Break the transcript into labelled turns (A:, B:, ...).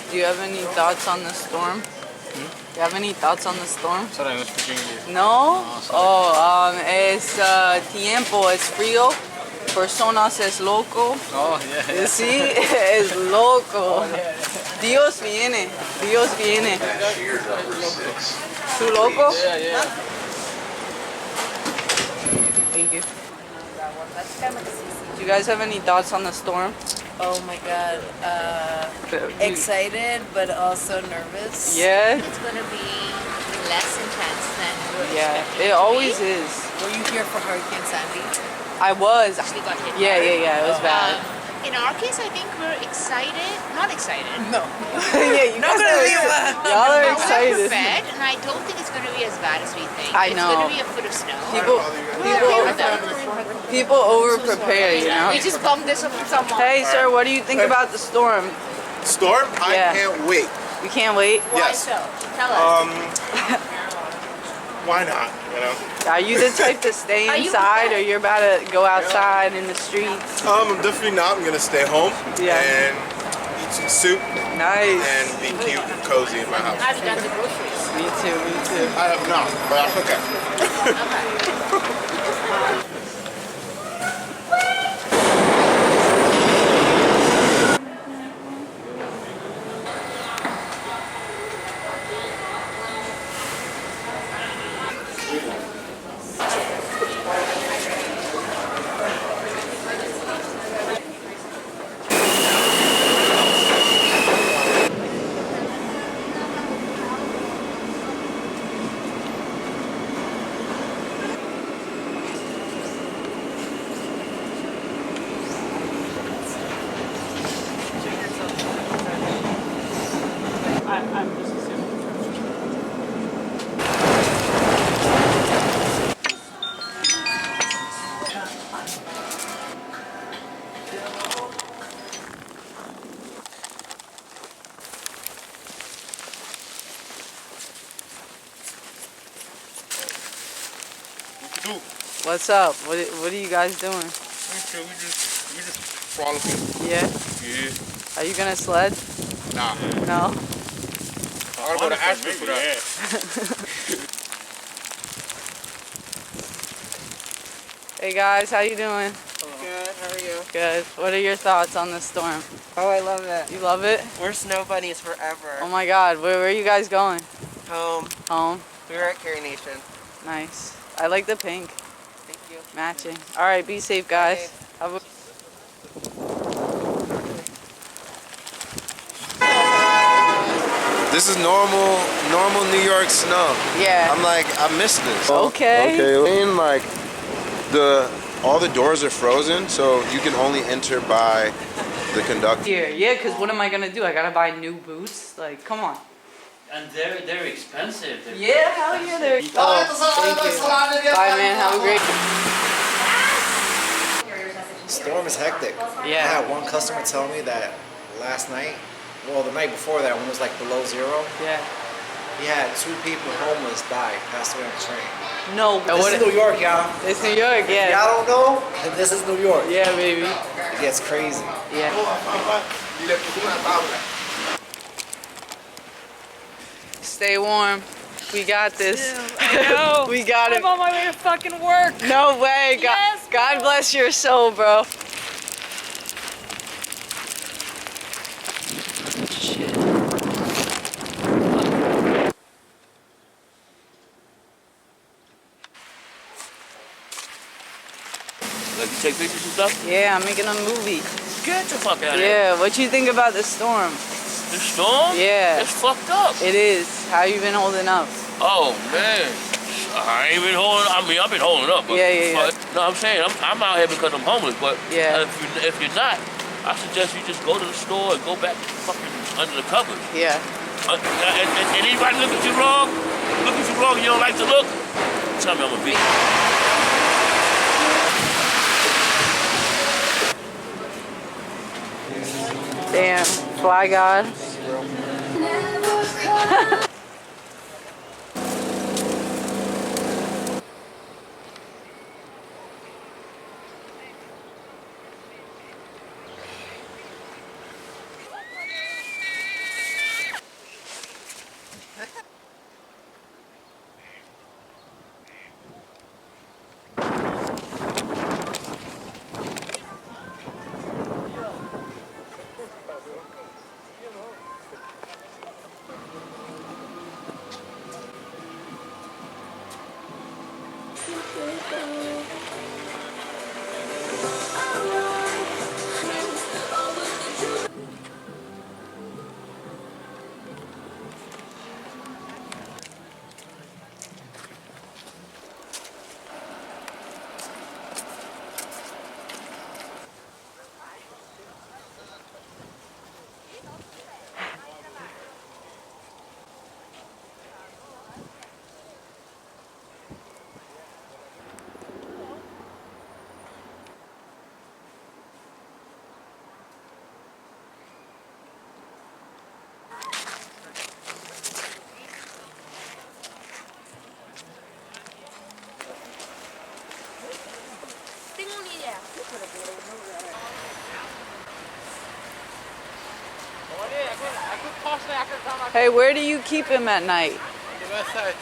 A: Do you have any thoughts on the storm? Do you have any thoughts on the storm?
B: Sorry, I'm speaking English.
A: No? Es tiempo, es frío. Personas es loco.
B: Oh, yeah.
A: Sí, es loco. Dios viene. Dios viene. ¿Tú loco?
B: Yeah, yeah.
A: Thank you. Do you guys have any thoughts on the storm?
C: Oh my god. Excited but also nervous.
A: Yeah?
D: It's going to be less intense than we were
A: Yeah,
D: expecting
A: it
D: to
A: always
D: be.
A: is.
C: Were you here for Hurricane Sandy?
A: I was.
D: We got hit
A: Yeah,
D: hard.
A: it was bad.
D: In our case, I think we're excited. Not excited.
C: No.
A: Yeah, you guys are, y'all are
D: We're
A: excited.
D: prepared, and I don't think it's going to be as bad as we think.
A: I
D: It's
A: know.
D: going to be a foot of snow.
A: People over prepare, you know.
D: We just bumped this up with someone.
A: Hey, sir, what do you think about the storm?
E: Storm?
A: Yeah.
E: I can't wait.
A: You can't wait?
D: Why
E: Yes.
D: so? Tell us.
E: Why not? You know.
A: Are you the type to stay
D: Are you
A: inside, or
D: prepared?
A: you're about to go outside in the streets?
E: I'm definitely not. I'm gonna stay home
A: Yeah.
E: and eat some soup
A: Nice.
E: and be cute and cozy in my house.
D: Have you done the groceries?
A: Me too, me too.
E: I have not, but that's okay.
A: What's up? What are you guys doing?
E: We just frolicking.
A: Yeah?
E: Yeah.
A: Are you gonna sled?
E: Nah.
A: No?
E: I gotta go to Asheville for that.
A: Hey guys, how you doing?
C: Good, how are you?
A: Good. What are your thoughts on the storm?
C: Oh, I love it.
A: You love it?
C: We're snow bunnies forever.
A: Oh my god, where are you guys going?
C: Home.
A: Home?
C: We were at Carrie Nation.
A: Nice. I like the pink.
C: Thank you.
A: Matching. Alright, be safe guys. Have a
F: This is normal New York snow.
A: Yeah.
F: I'm like, I miss this.
A: Okay.
F: Okay. And like all the doors are frozen, so you can only enter by the conductor.
A: Here, yeah, because what am I gonna do? I gotta buy new boots? Like, come on.
B: And they're expensive.
A: Yeah, hell yeah, they're. Oh, thank you. Bye, man. Have a great.
G: Storm is hectic.
A: Yeah.
G: I had one customer tell me that last night, well, the night before that, when it was like below zero,
A: Yeah.
G: he had 2 people homeless die, passed away on the train.
A: No.
G: This is New York, y'all.
A: It's New York,
G: If
A: yeah.
G: y'all don't know, then this is New York.
A: Yeah, baby.
G: It gets crazy.
A: Yeah. Stay warm. We got this.
C: I know.
A: We got it.
C: I'm on my way to fucking work.
A: No way. God,
C: Yes,
A: God
C: bro.
A: bless your soul, bro. Shit.
B: Like you take pictures and stuff?
A: Yeah, I'm making a movie.
B: Get the fuck out of here.
A: Yeah, what you think about the storm?
B: The storm?
A: Yeah.
B: It's fucked up.
A: It is. How you been holding up?
B: Oh man. I ain't been holding. I mean, I've been holding up. But,
A: Yeah.
B: but, no, I'm saying I'm out here because I'm homeless. But
A: Yeah.
B: if you're not, I suggest you just go to the store and go back fucking under the covers.
A: Yeah.
B: And anybody look at you wrong, you don't like to look, tell me I'm a beat.
A: Damn. Fly God. Hey, where do you keep him at night?
E: The west side.